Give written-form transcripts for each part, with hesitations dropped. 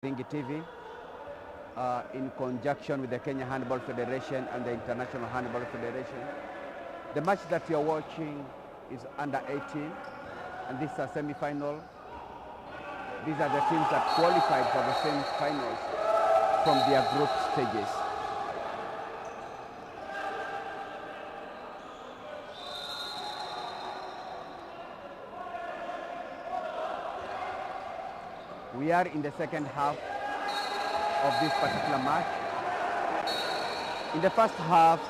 Lookuptv in conjunction with the Kenya Handball Federation and the International Handball Federation. The match that you are watching is under 18, and this is a semi-final. These are the teams that qualified for the semi-finals from their group stages. We are in the second half of this particular match. In the first half,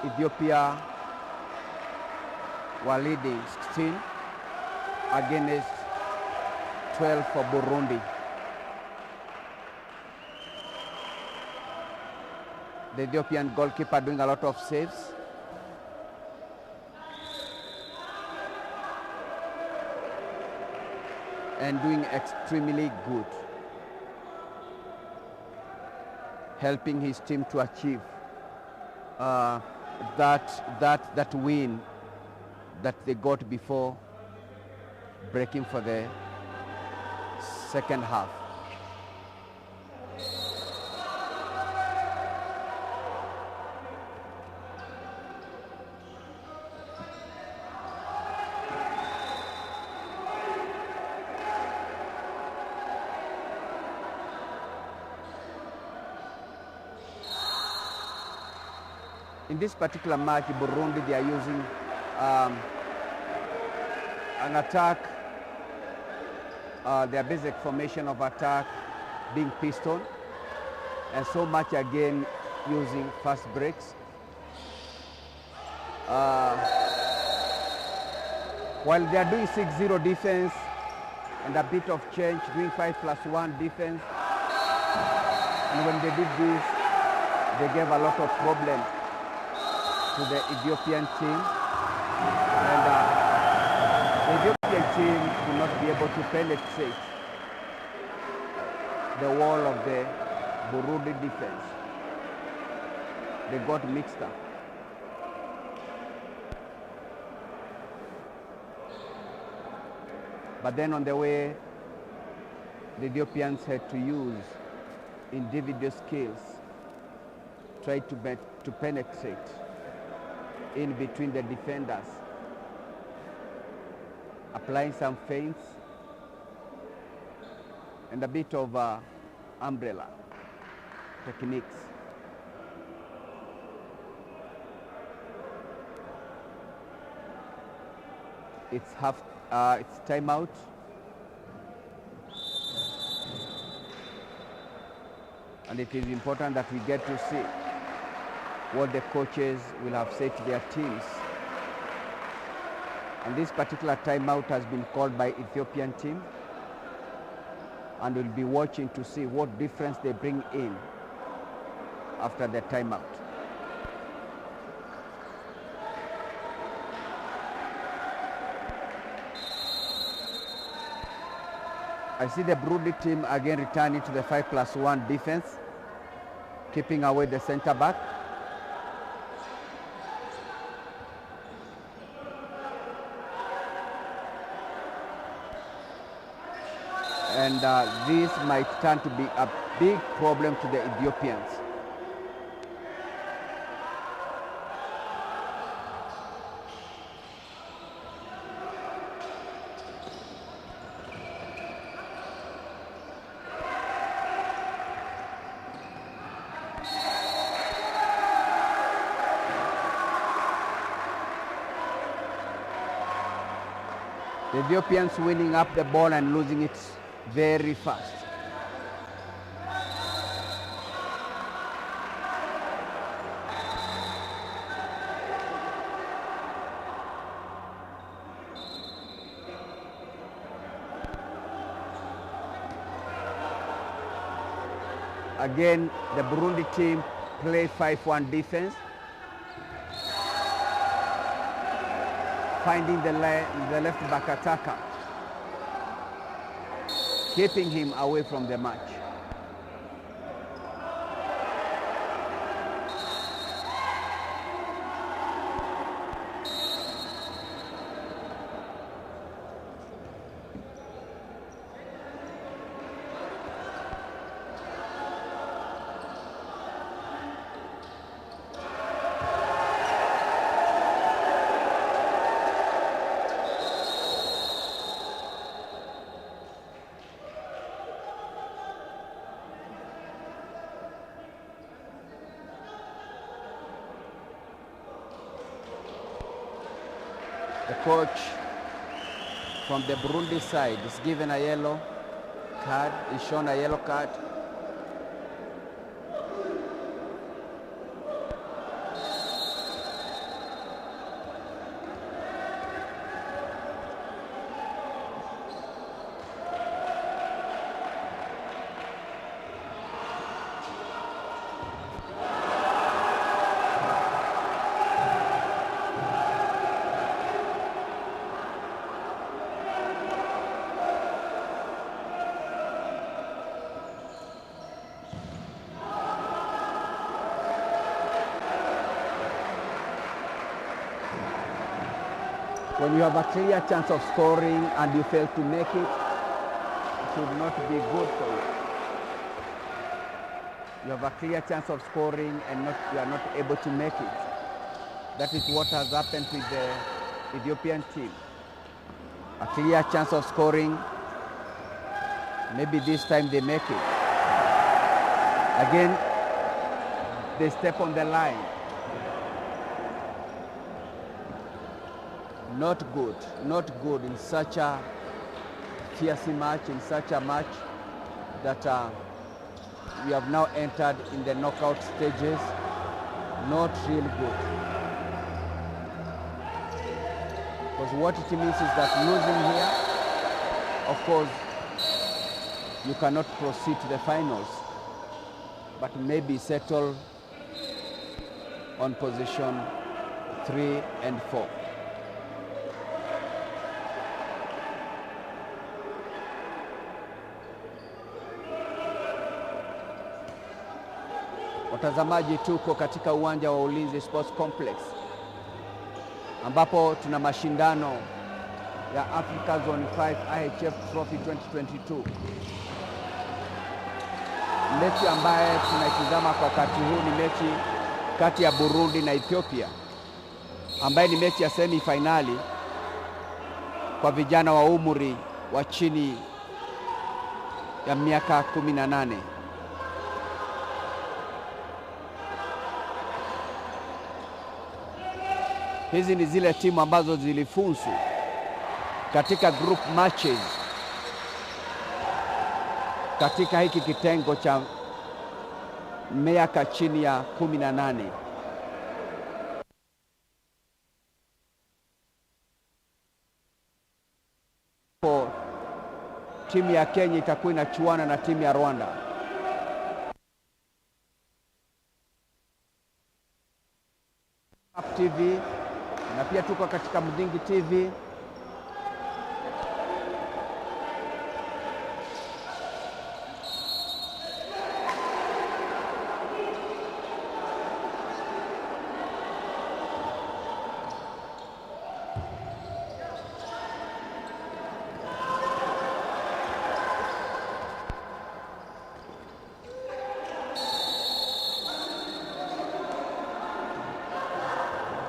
Ethiopia were leading 16 against 12 for Burundi. The Ethiopian goalkeeper doing a lot of saves. And doing extremely good, helping his team to achieve that win that they got before breaking for the second half. In this particular match, Burundi, they are using an attack, their basic formation of attack being pistol, and so much again using fast breaks. While they are doing 6-0 defense and a bit of change, doing 5+1 defense, and when they did this, they gave a lot of problems to the Ethiopian team, and the Ethiopian team could not be able to penetrate the wall of the Burundi defense. They got mixed up. But then on the way, the Ethiopians had to use individual skills, try to penetrate in between the defenders, applying some feints and a bit of umbrella techniques. It's timeout. And it is important that we get to see what the coaches will have said to their teams. And this particular timeout has been called by Ethiopian team, and we'll be watching to see what difference they bring in after the timeout. I see the Burundi team again returning to the 5+1 defense, keeping away the center back. And this might turn to be a big problem to the Ethiopians. The Ethiopians winning up the ball and losing it very fast. Again, the Burundi team play 5-1 defense, finding the left back attacker, keeping him away from the match. The coach from the Burundi side is given a yellow card, is shown a yellow card. When you have a clear chance of scoring and you fail to make it, it should not be good for you. You have a clear chance of scoring and you are not able to make it. That is what has happened with the Ethiopian team. A clear chance of scoring, maybe this time they make it. Again, they step on the line. Not good in such a fierce match, in such a match that we have now entered in the knockout stages. Not really good. Because what it means is that losing here, of course, you cannot proceed to the finals, but maybe settle on position 3 and 4. Watazamaji, tuko katika uwanja wa Ulinzi Sports Complex ambapo tuna mashindano ya Africa ZONE-5 IHF Trophy 2022. Mechi ambaye tunaitazama kwa wakati huu ni mechi kati ya Burundi na Ethiopia, ambaye ni mechi ya semi-finali kwa vijana wa umri wa chini ya miaka 18. Hizi ni zile timu ambazo zilifuzu katika group matches katika hiki kitengo cha miaka chini ya 18. Timu ya Kenya itakuwa inachuana na timu ya Rwanda. Lookuptv na pia tuko katika Mdingi TV.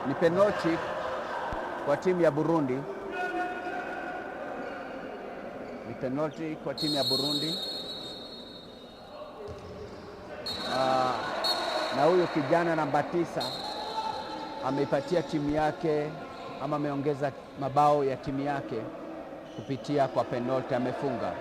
Ni penalty kwa timu ya Burundi. Ni penalty kwa timu ya Burundi. Na huyo kijana namba 9 ameipatia timu yake ama ameongeza mabao ya timu yake kupitia kwa penalty, amefunga.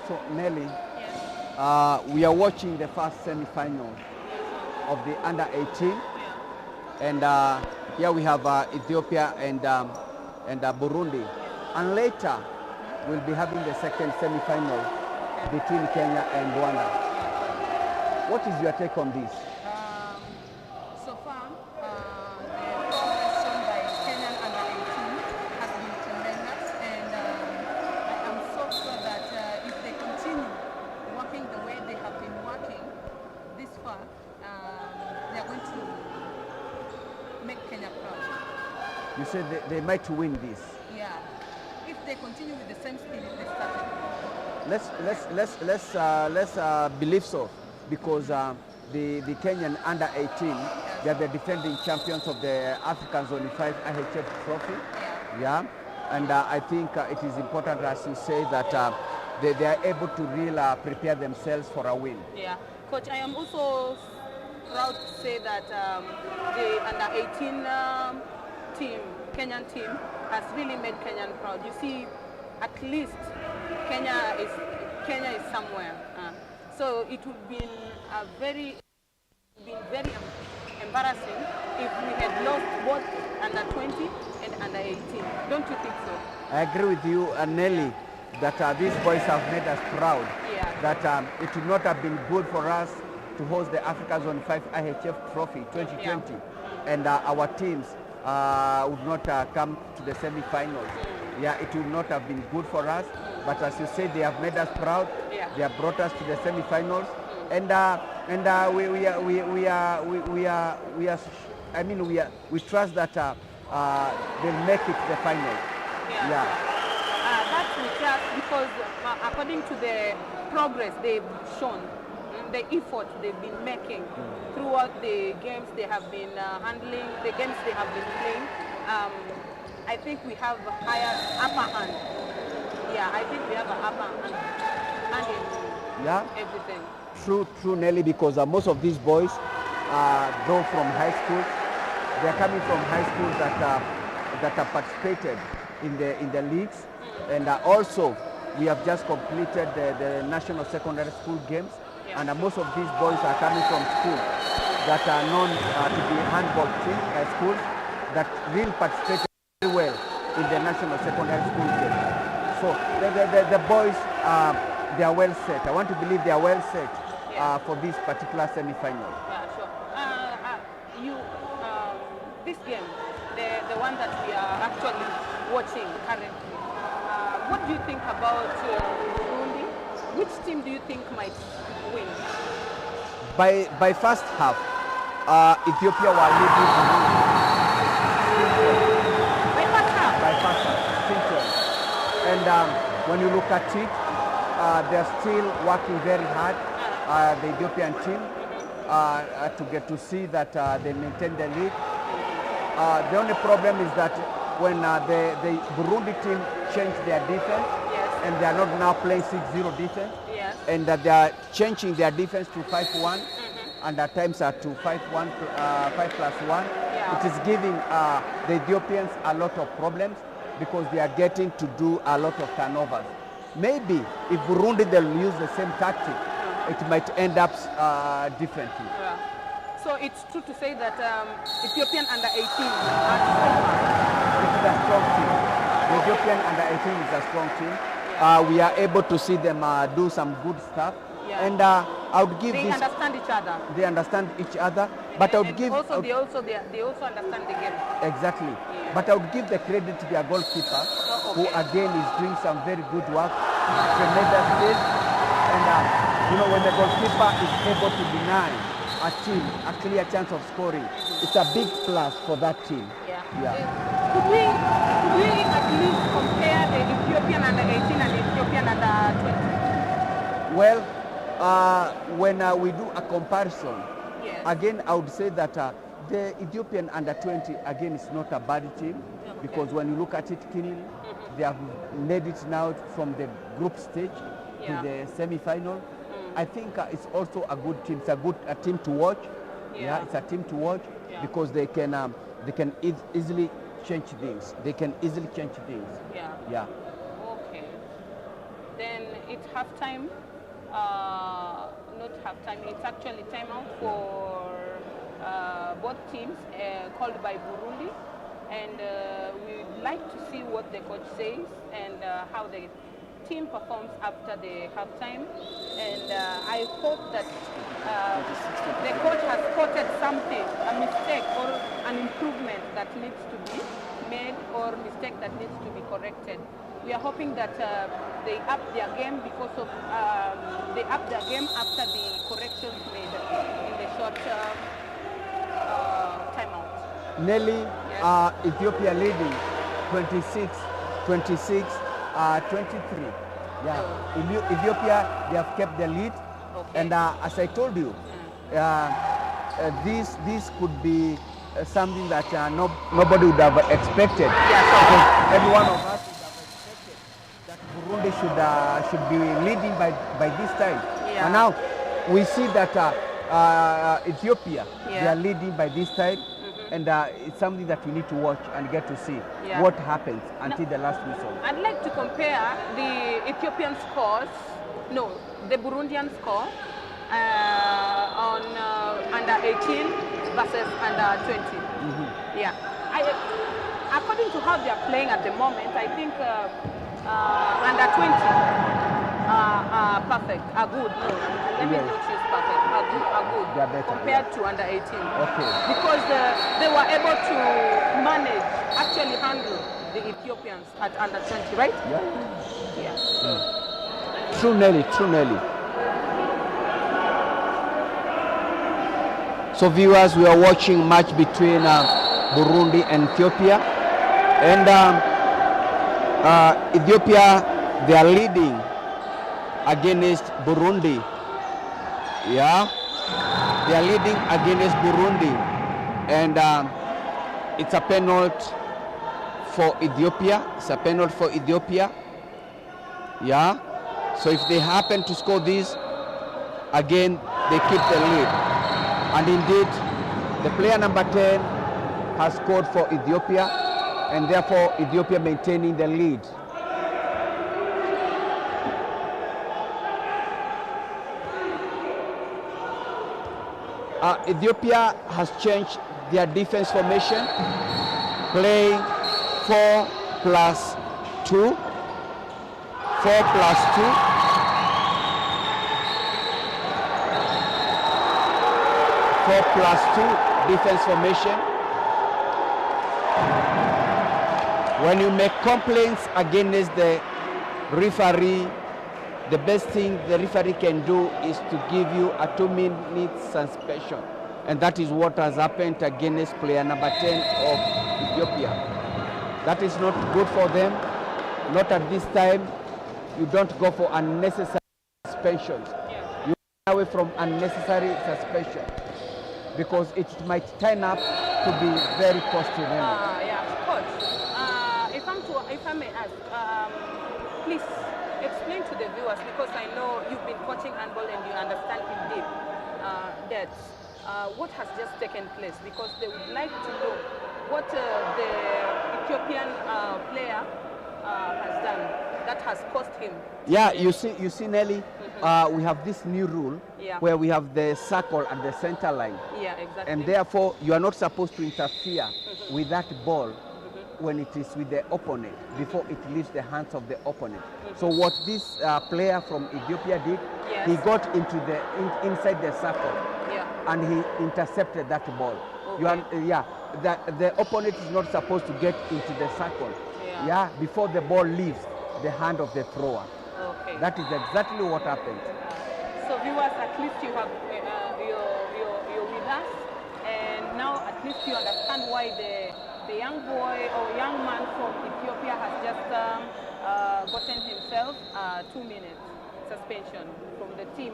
So Nelly, we are watching the first semi-final of the under-18, and here we have Ethiopia and Burundi, and later we'll be having the second semi-final between Kenya and Rwanda. What is your take on this? So far, the progress shown by Kenyan under-18 has been tremendous, and I am so sure that if they continue working the way they have been working this far, they are going to make Kenya proud. You said they might win this. Yeah, if they continue with the same spirit they started. Let's believe so, because the Kenyan under-18 They are the defending champions of the African Zone-5 IHF trophy. Yeah. And I think it is important, as you say, that they are able to really prepare themselves for a win. Yeah. Coach, I am also proud to say that the under-18 team, Kenyan team, has really made Kenyan proud. You see, at least Kenya is somewhere. So it would be very embarrassing if we had lost both under-20 and under-18. Don't you think so? I agree with you, Nelly, that these boys have made us proud. Yeah. That it would not have been good for us to host the Africa Zone-5 IHF Trophy 2020, Yeah. and our teams would not come to the semi-finals. Yeah, it would not have been good for us. But as you said, they have made us proud. Yeah. They have brought us to the semi-finals, and we trust that they'll make it to the final. Yeah. That's we trust because according to the progress they've shown, the effort they've been making throughout the games they have been handling, the games they have been playing, I think we have a higher upper hand. Yeah, I think we have an upper hand in everything. True, Nelly, because most of these boys, though from high schools, they are coming from high schools that have participated in the leagues, and also we have just completed the national secondary school games, and most of these boys are coming from schools that are known to be handball schools that really participated very well in the national secondary school games. So the boys, they are well set. I want to believe they are well set for this particular semi-final. Yeah, sure. This game, the one that we are actually watching currently, what do you think about Burundi? Which team do you think might win? By first half, Ethiopia were leading Burundi. By first half, simple. And when you look at it, they're still working very hard, the Ethiopian team, to get to see that they maintain the lead. The only problem is that when the Burundi team changed their defense, and they are not now playing 6-0 defense, and that they are changing their defense to 5-1, and at times to 5-1, 5+1. It is giving the Ethiopians a lot of problems because they are getting to do a lot of turnovers. Maybe if Burundi they'll use the same tactic, it might end up differently. So it's true to say that Ethiopian under-18 are a strong team. The Ethiopian under-18 is a strong team. We are able to see them do some good stuff. And I would give they understand each other. They understand each other. But I would give... They also understand the game. Exactly. But I would give the credit to their goalkeeper, who again is doing some very good work, tremendous skill. And when the goalkeeper is able to deny a team a clear chance of scoring, it's a big plus for that team. Could we at least compare the Ethiopian under-18 and the Ethiopian under-20? Well, when we do a comparison, again, I would say that the Ethiopian under-20, again, is not a bad team, because when you look at it keenly, they have made it now from the group stage to the semi-final. I think it's also a good team. It's a team to watch. It's a team to watch because they can easily change things. They can easily change things. Okay. Then it's halftime. Not halftime. It's actually timeout for both teams, called by Burundi, and we'd like to see what the coach says and how the team performs after the halftime, and I hope that the coach has spotted something, a mistake or an improvement that needs to be made or mistake that needs to be corrected. We are hoping that they up their game because of they up their game after the corrections made in the short timeout. Nelly, Ethiopia leading 26-23. Ethiopia, they have kept the lead, and as I told you, this could be something that nobody would have expected. Yeah, so Because every one of us would have expected that Burundi should be leading by this time. Yeah. And now we see that Ethiopia, they Yeah. are leading by this time. And it's something that we need to watch and get to see what happens until the last whistle. I'd like to compare the Ethiopian scores, no, the Burundian score on under 18 versus under 20. Yeah. According to how they are playing at the moment, I think under 20 are perfect, are good. No, let me not choose perfect, are good They are better, compared to under 18. Okay. Because they were able to manage, actually handle the Ethiopians at under 20, right? Yeah. True, Nelly, true, Nelly. So viewers, we are watching match between Burundi and Ethiopia. And Ethiopia, they are leading against Burundi. Yeah, they are leading against Burundi. And it's a penalty for Ethiopia. It's a penalty for Ethiopia. Yeah. So if they happen to score this, again, they keep the lead. And indeed, the player number 10 has scored for Ethiopia, and therefore Ethiopia maintaining the lead. Ethiopia has changed their defense formation, playing 4+2. 4+2. Defense formation. When you make complaints against the referee, the best thing the referee can do is to give you a 2-minute suspension. And that is what has happened against player number 10 of Ethiopia. That is not good for them. Not at this time. You don't go for unnecessary suspensions. You run away from unnecessary suspension, because it might turn up to be very costly. Yeah, Coach. If I may ask, please explain to the viewers, because I know you've been coaching handball and you understand in deep depth what has just taken place, because they would like to know what the Ethiopian player has done that has cost him. Yeah, you see, Nelly, we have this new rule where we have the circle at the center line. Yeah, exactly. And therefore, you are not supposed to interfere with that ball when it is with the opponent, before it leaves the hands of the opponent. So what this player from Ethiopia did, he got into inside the circle, and he intercepted that ball. Okay. The opponent is not supposed to get into the circle, before the ball leaves the hand of the thrower. Okay. That is exactly what happened. So viewers, at least you have you're with us, and now at least you understand why the young boy or young man from Ethiopia has just gotten himself 2 minutes suspension from the team.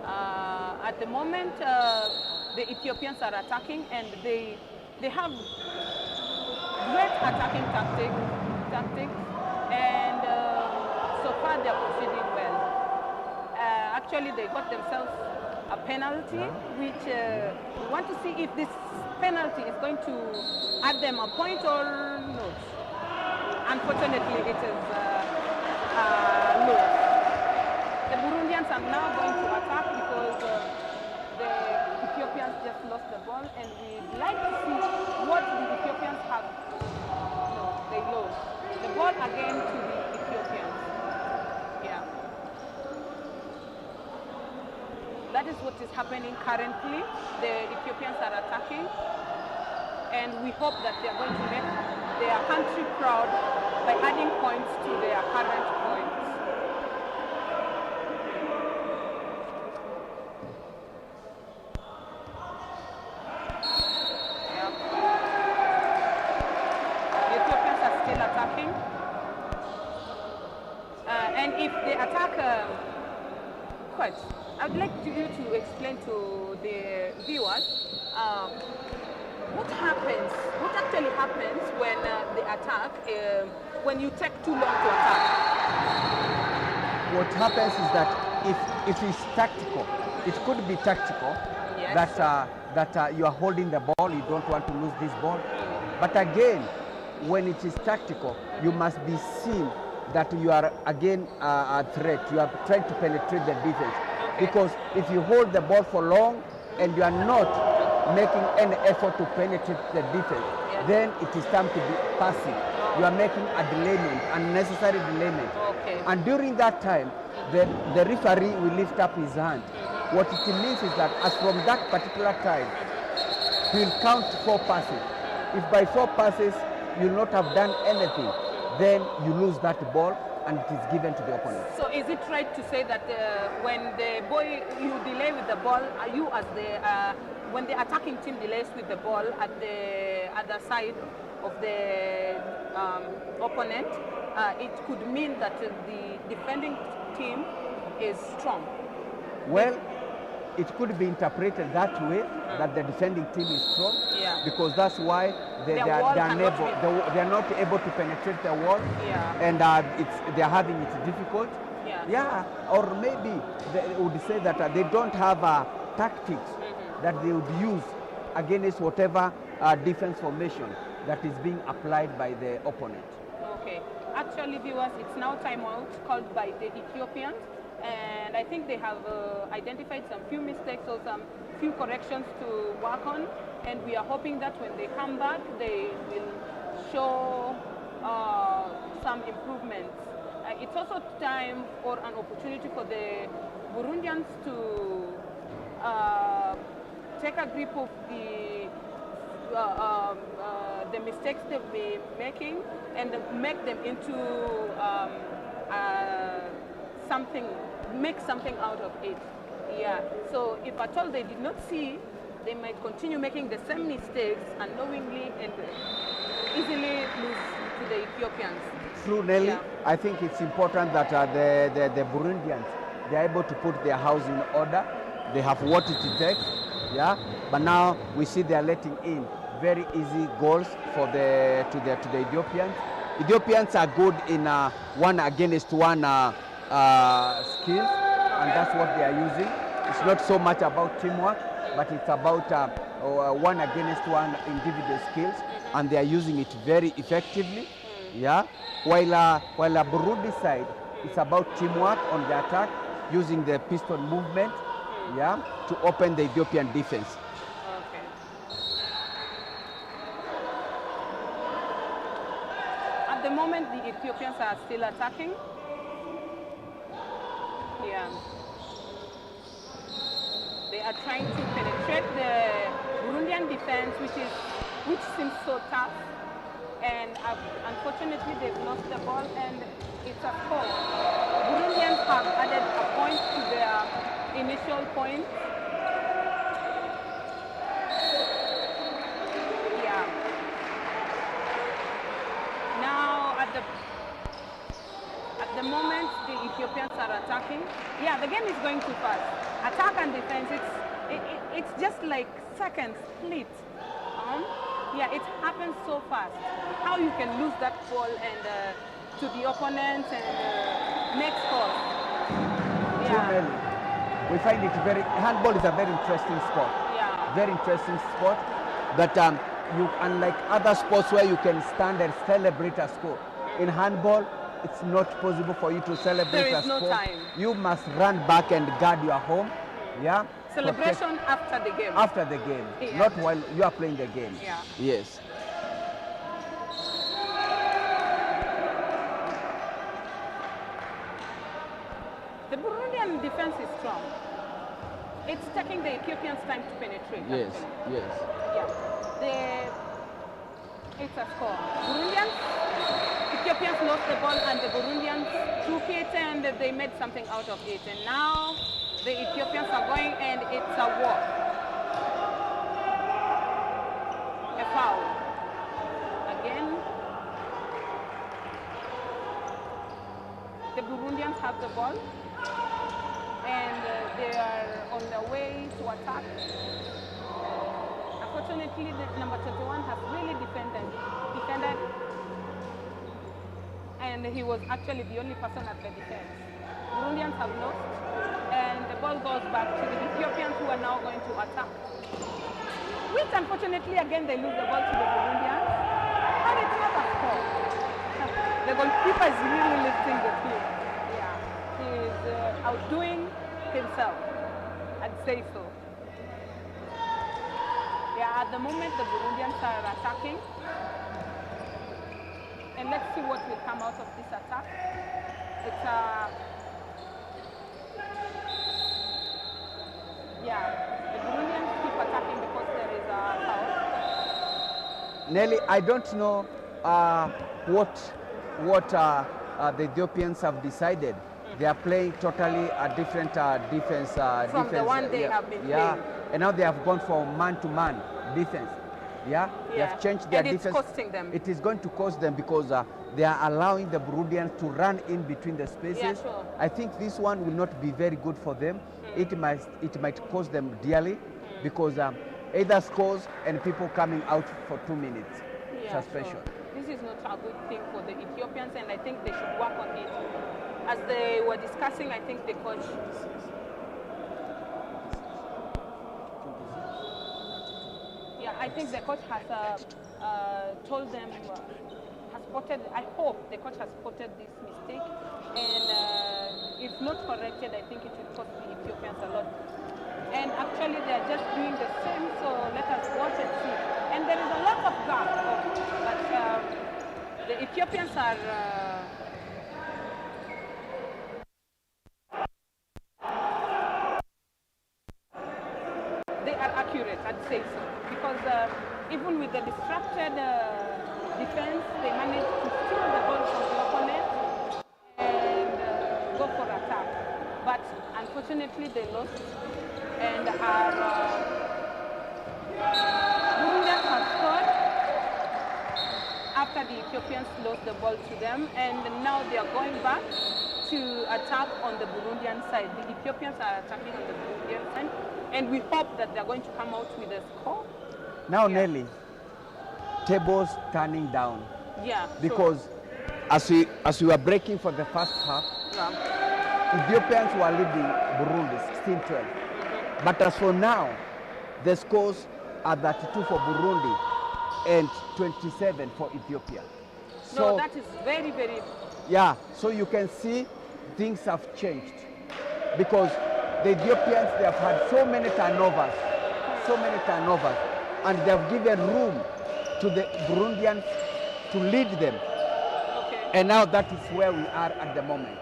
At the moment, the Ethiopians are attacking, and they have great attacking tactics, and so far they are proceeding well. Actually, they got themselves a penalty, which we want to see if this penalty is going to add them a point or not. Unfortunately, it is no. The Burundians are now going to attack, because the Ethiopians just lost the ball, and we'd like to see what the Ethiopians have. No, they lost the ball again to the Ethiopians. Yeah. That is what is happening currently. The Ethiopians are attacking, and we hope that they are going to make their country proud by adding points to their current points. Yeah. The Ethiopians are still attacking, and if they attack Coach, I'd like you to explain to the viewers what happens, what actually happens when the attack, when you take too long to attack. What happens is that if it's tactical, it could be tactical, Yes. that you are holding the ball, you don't want to lose this ball. But again, when it is tactical, you must be seen that you are again a threat. You are trying to penetrate the defense. Okay. Because if you hold the ball for long and you are not making any effort to penetrate the defense, Yeah. then it is time to be passive. You are making a delayment, unnecessary delayment. Okay. And during that time, the referee will lift up his hand. What it means is that as from that particular time, he will count 4 passes. If by 4 passes you will not have done anything, then you lose that ball and it is given to the opponent. So is it right to say that when the boy, you delay with the ball, you as the, when the attacking team delays with the ball at the other side of the opponent, it could mean that the defending team is strong? Well, it could be interpreted that way, that the defending team is strong, Yeah. because that's why they Their are wall cannot they are not able to penetrate the wall, Yeah. and they are having it difficult. Yeah. Or maybe they would say that they don't have tactics that they would use against whatever defense formation that is being applied by the opponent. Okay. Actually, viewers, it's now timeout called by the Ethiopians, and I think they have identified some few mistakes or some few corrections to work on, and we are hoping that when they come back, they will show some improvements. It's also time or an opportunity for the Burundians to take a grip of the mistakes they've been making and make them into make something out of it. Yeah. So if at all they did not see, they might continue making the same mistakes unknowingly and easily lose to the Ethiopians. True, Nelly. Yeah. I think it's important that the Burundians, they are able to put their house in order. They have what it takes, yeah. But now we see they are letting in very easy goals for the Ethiopians. Ethiopians are good in 1-against-1 skills, and that's what they are using. It's not so much about teamwork, but it's about 1-against-1 individual skills, and they are using it very effectively. Yeah. While Burundi side, it's about teamwork on the attack, using the pistol movement, yeah, to open the Ethiopian defense. Okay. At the moment, the Ethiopians are still attacking. Yeah. They are trying to penetrate the Burundian defense, which seems so tough. And unfortunately, they've lost the ball, and it's a score. Burundians have added a point to their initial point. Yeah. Now, at the moment, the Ethiopians are attacking. Yeah, the game is going too fast. Attack and defense, it's just like seconds split. Yeah, it happens so fast. How you can lose that ball and to the opponent and make scores. Yeah. We find it handball is a very interesting sport. Yeah. Very interesting sport. But unlike other sports where you can stand and celebrate a score, in handball, it's not possible for you to celebrate There a is no score. time. You must run back and guard your home. Yeah. Celebration after the game. After the game, Yeah. not while you are playing the game. Yeah. Yes. The Burundian defense is strong. It's taking the Ethiopians time to penetrate. Yes. actually. Yes. Yeah. It's a score. Ethiopians lost the ball and the Burundians took it and they made something out of it. And now the Ethiopians are going and it's a war. A foul. Again. The Burundians have the ball. And on their way to attack. Unfortunately, the number 21 has really defended, and he was actually the only person at the defense. Burundians have lost, and the ball goes back to the Ethiopians, who are now going to attack. Which, unfortunately, again, they lose the ball to the Burundians, and it's not a score. The goalkeeper is really lifting the team. Yeah, he's outdoing himself, I'd say so. Yeah, at the moment, the Burundians are attacking. And let's see what will come out of this attack. It's yeah, the Burundians keep attacking because there is a foul. Nelly, I don't know what the Ethiopians have decided. They are playing totally a different defense. From the one they have been playing. And now they have gone for man-to-man defense. Yeah, they have changed their defense. And it's costing them. It is going to cost them because they are allowing the Burundians to run in between the spaces. Yeah, sure. I think this one will not be very good for them. It might cost them dearly because either scores and people coming out for 2 minutes suspension. Sure. This is not a good thing for the Ethiopians, and I think they should work on it. As they were discussing, I think the coach. Yeah, I think the coach has told them, has spotted, I hope the coach has spotted this mistake, and if not corrected, I think it will cost the Ethiopians a lot. And actually they are just doing the same, so let us watch and see. And there is a lot of gap, but the Ethiopians are accurate, I'd say so, because even with the distracted defense, they managed to steal the ball from the opponent and go for attack. But unfortunately, they lost, and our Burundians have scored after the Ethiopians lost the ball to them, and now they are going back to attack on the Burundian side. The Ethiopians are attacking on the Burundian side, and we hope that they're going to come out with a score. Now, Nelly, tables turning down. Yeah. Because as we were breaking for the first half, Ethiopians were leading Burundi 16-12. But as for now, the scores are 32 for Burundi and 27 for Ethiopia. So that is very, very... Yeah, so you can see things have changed because the Ethiopians, they have had so many turnovers, and they have given room to the Burundians to lead them. Okay. And now that is where we are at the moment.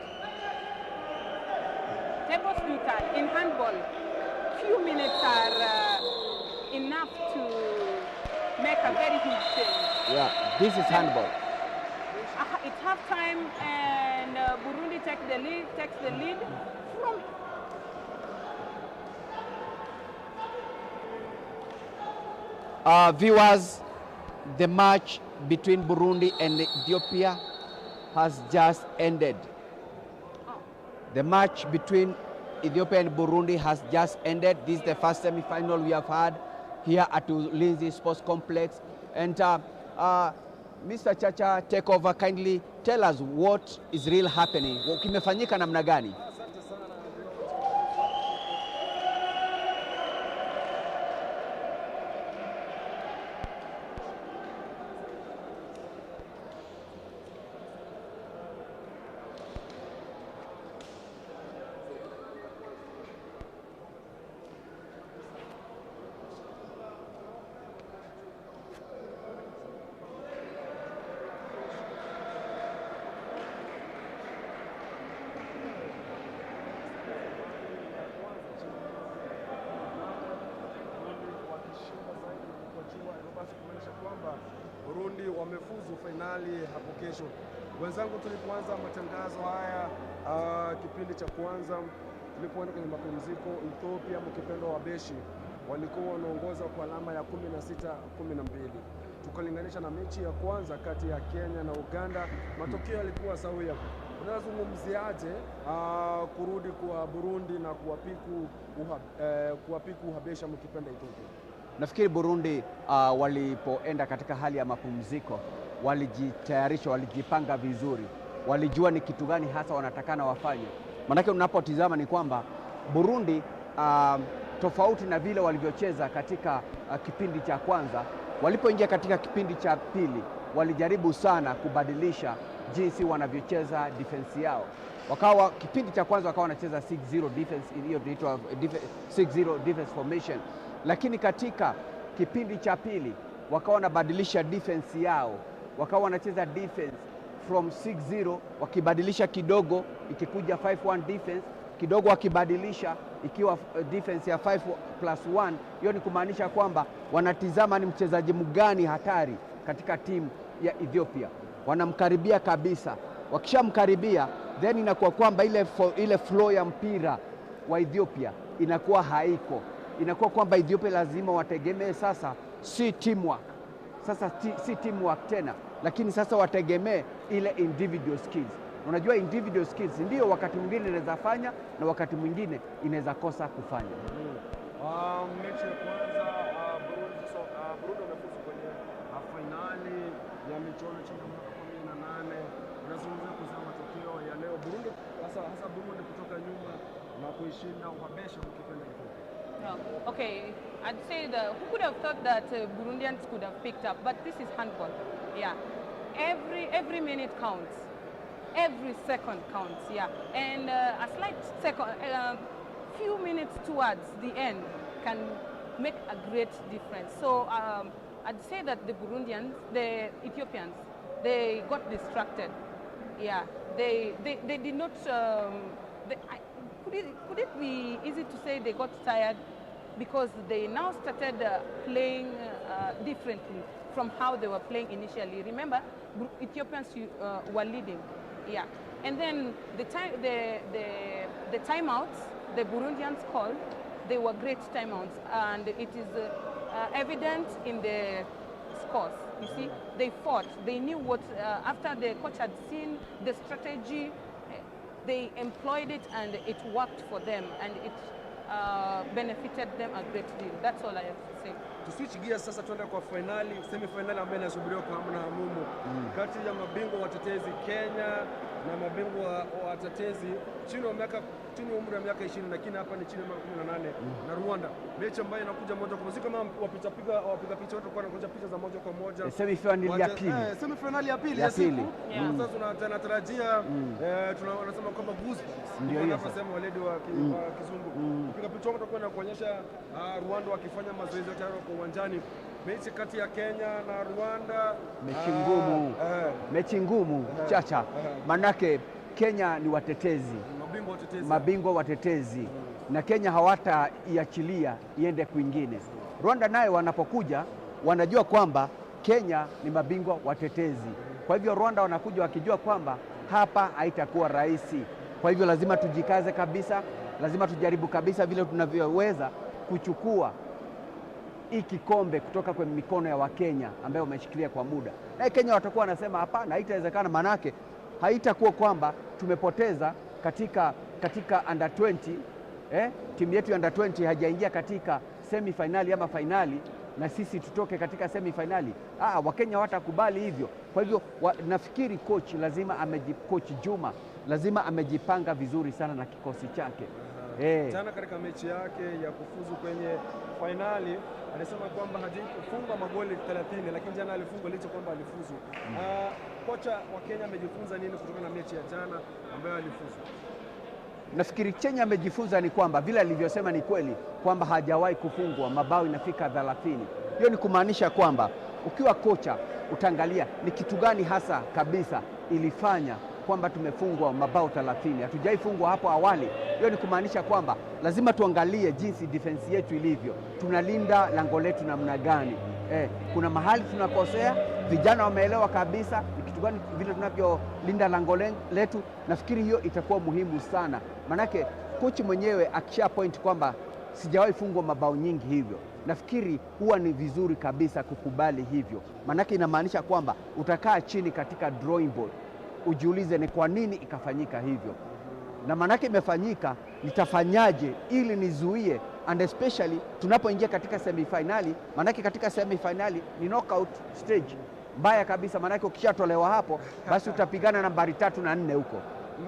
Tables do turn. In handball, few minutes are enough to make a very huge change. Yeah, this is handball. It's half time, and Burundi takes the lead from... Viewers, the match between Burundi and Ethiopia has just ended. The match between Ethiopia and Burundi has just ended. This is the first semi-final we have had here at Ulinzi Sports Complex. And Mr. Chacha, take over, kindly tell us what is really happening. Kimefanyika namna gani? Burundi wamefuzu fainali hapo kesho. Wenzangu, tulipoanza matangazo haya kipindi cha kwanza, tulipoenda kwenye mapumziko, Ethiopia mkipendo wa Beshi walikuwa wanaongoza kwa alama ya 16-12. Tukalinganisha na mechi ya kwanza kati ya Kenya na Uganda, matokeo yalikuwa sawia. unazungumziaje kurudi kwa Burundi na kuwapiku Habesha mkipenda Ethiopia? Nafikiri Burundi walipoenda katika hali ya mapumziko walijitayarisha, walijipanga vizuri, walijua ni kitu gani hasa wanatakana wafanye. Manake unapotizama ni kwamba Burundi tofauti na vile walivyocheza katika kipindi cha kwanza, walipoingia katika kipindi cha pili walijaribu sana kubadilisha jinsi wanavyocheza defense yao. Wakawa kipindi cha kwanza wakawa wanacheza 6-0 defense, hiyo inaitwa 6-0 defense formation, lakini katika kipindi cha pili wakawa wanabadilisha defense yao, wakawa wanacheza defense from 6-0 wakibadilisha kidogo ikikuja 5-1 defense, kidogo wakibadilisha ikiwa defense ya 5+1. Hiyo ni kumaanisha kwamba wanatizama ni mchezaji mgani hatari katika timu ya Ethiopia, wanamkaribia kabisa. Wakishamkaribia then inakuwa kwamba ile flow ya mpira wa Ethiopia inakuwa haiko, inakuwa kwamba Ethiopia lazima wategemee sasa si teamwork, sasa si teamwork tena, lakini sasa wategemee ile individual skills. Unajua individual skills ndio wakati mwingine inaweza fanya na wakati mwingine inaweza kosa kufanya. Mechi ya kwanza Burundi wamefuzu kwenye fainali ya michuano chini ya mwaka 18. Unazungumzia kuhusu matokeo ya leo Burundi, hasa Burundi kutoka nyuma na kuishinda Habesha mkipenda Ethiopia? Okay, I'd say that who could have thought that Burundians could have picked up, but this is handball. Yeah, every minute counts. Every second counts, yeah. And a slight second, few minutes towards the end can make a great difference. So I'd say that the Burundians, the Ethiopians, they got distracted. Yeah, they did not. Could it be easy to say they got tired because they now started playing differently from how they were playing initially? Remember, Ethiopians were leading. Yeah, and then the timeouts the Burundians called, they were great timeouts, and it is evident in the scores. You see, they fought. They knew what after the coach had seen the strategy, they employed it, and it worked for them, and it benefited them a great deal. That's all I have to say. To switch gears sasa, tuende kwa semi-finali ambayo inasubiriwa kwa hamu na hamu kati ya mabingwa watetezi Kenya na mabingwa watetezi chini ya umri wa miaka 20, lakini hapa ni chini ya miaka 18 na Rwanda. Mechi ambayo inakuja moja kwa moja kama wapiga picha wote kwa wanakuja picha za moja kwa moja. Semi-finali ya pili. Semi-finali ya pili ya siku. Sasa tunatarajia tunasema kwamba ndio hiyo sema waledi wa kizungu. Kupiga picha wote kwa kuonyesha Rwanda wakifanya mazoezi yote kwa uwanjani. Mechi kati ya Kenya na Rwanda, mechi ngumu Chacha, manake Kenya ni watetezi, mabingwa watetezi, na Kenya hawataiachilia iende kwingine. Rwanda naye wanapokuja wanajua kwamba Kenya ni mabingwa watetezi, kwa hivyo Rwanda wanakuja wakijua kwamba hapa haitakuwa rahisi. Kwa hivyo lazima tujikaze kabisa, lazima tujaribu kabisa vile tunavyoweza kuchukua hii kikombe kutoka kwenye mikono ya Wakenya ambayo wameshikilia kwa muda. Na Kenya watakuwa wanasema hapana, haitawezekana, manake haitakuwa kwamba tumepoteza katika under 20, timu yetu ya under 20 hajaingia katika semi-finali ama finali na sisi tutoke katika semi-finali. Wakenya hawatakubali hivyo. Kwa hivyo nafikiri coach Juma lazima amejipanga vizuri sana na kikosi chake. Jana katika mechi yake ya kufuzu kwenye finali alisema kwamba hajafunga magoli 30, lakini jana alifunga licha kwamba alifuzu. Kocha wa Kenya amejifunza nini kutokana na mechi ya jana ambayo alifuzu? Nafikiri Kenya amejifunza ni kwamba vile alivyosema ni kweli kwamba hajawahi kufungwa mabao inafika 30. Hiyo ni kumaanisha kwamba ukiwa kocha utaangalia ni kitu gani hasa kabisa ilifanya kwamba tumefungwa mabao 30. Hatujaifungwa hapo awali. Hiyo ni kumaanisha kwamba lazima tuangalie jinsi defense yetu ilivyo, tunalinda lango letu namna gani. Kuna mahali tunakosea, vijana wameelewa kabisa ni kitu gani vile tunavyolinda lango letu. Nafikiri hiyo itakuwa muhimu sana, manake kocha mwenyewe akisha point kwamba sijawahi fungwa mabao nyingi hivyo, nafikiri huwa ni vizuri kabisa kukubali hivyo, manake inamaanisha kwamba utakaa chini katika drawing board ujiulize ni kwa nini ikafanyika hivyo, na maanake imefanyika, nitafanyaje ili nizuie, and especially tunapoingia katika semifinali, maanake katika semifinali ni knockout stage mbaya kabisa, maanake ukishatolewa hapo basi utapigana nambari 3 na 4 huko.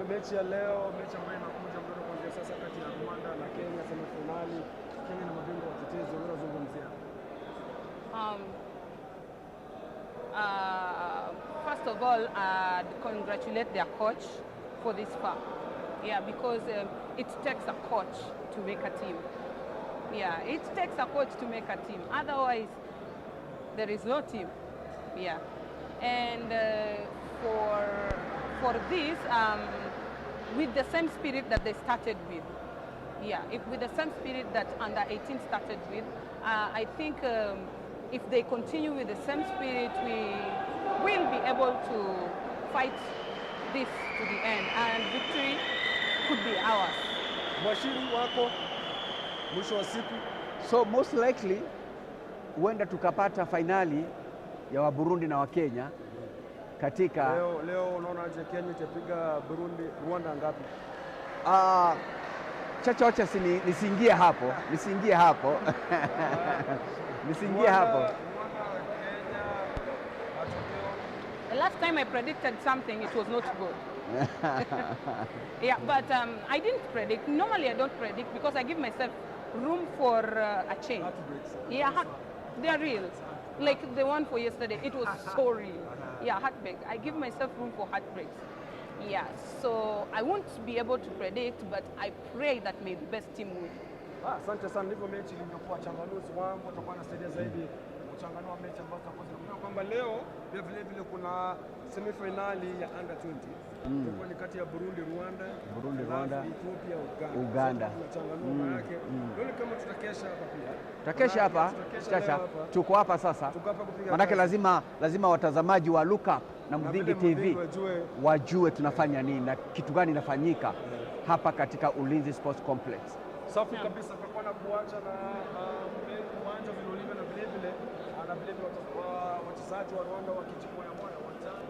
Mechi ya leo, mechi ambayo inakuja mbele kuanzia sasa kati ya Rwanda na Kenya, semifinali, Kenya na mabingwa watetezi, unazungumzia? First of all, congratulate their coach for this far. Yeah, because it takes a coach to make a team. Yeah, it takes a coach to make a team. Otherwise, there is no team. Yeah, and for this, with the same spirit that they started with. Yeah, with the same spirit that under 18 started with, I think if they continue with the same spirit, we will be able to fight this to the end, and victory could be ours. Mwashiri wako mwisho wa siku, so most likely huenda tukapata fainali ya wa Burundi na wa Kenya katika leo unaonaje Kenya itapiga Burundi, Rwanda ngapi? Chacha nisiingie hapo nisiingie hapo. The last time I predicted something, it was not good. Yeah, but I didn't predict. Normally I don't predict because I give myself room for a change. Yeah, they're real. Like the one for yesterday, it was so real. Yeah, heartbreak. I give myself room for heartbreaks. Yeah, so I won't be able to predict, but I pray that may the best team win. Asante sana. Ndivyo mechi ilivyokuwa. Changanuzi wangu utakuwa nasaidia zaidi kuchanganua mechi ambazo tutakuwa kwamba leo vile vile kuna semifinali ya under 20 itakuwa ni kati ya Burundi Rwanda, Ethiopia Uganda. Tunachanganua yake. Ndio kama tutakesha hapa pia. Tutakesha hapa, Chacha. Tuko hapa sasa. Manake lazima watazamaji wa Lookup na Mudhigi TV wajue tunafanya nini na kitu gani inafanyika hapa katika Ulinzi Sports Complex. Safi kabisa, tutakuwa na kuacha na uwanja vile ulivyo na vile vile wachezaji wa Rwanda wakichukua ya moyo uwanjani.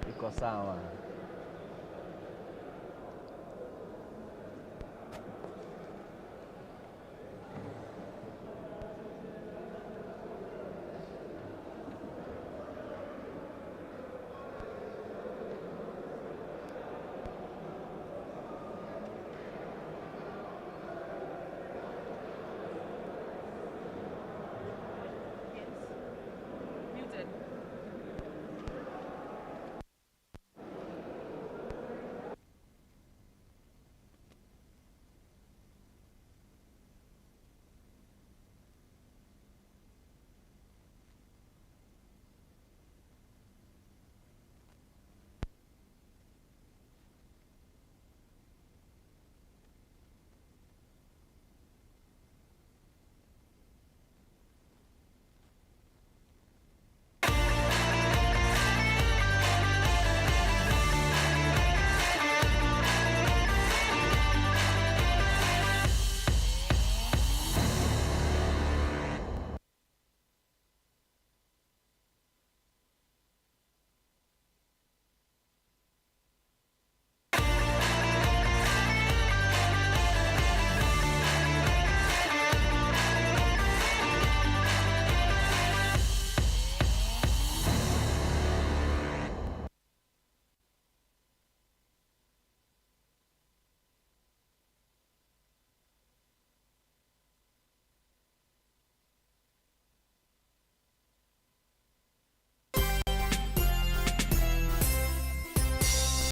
Iko sawa.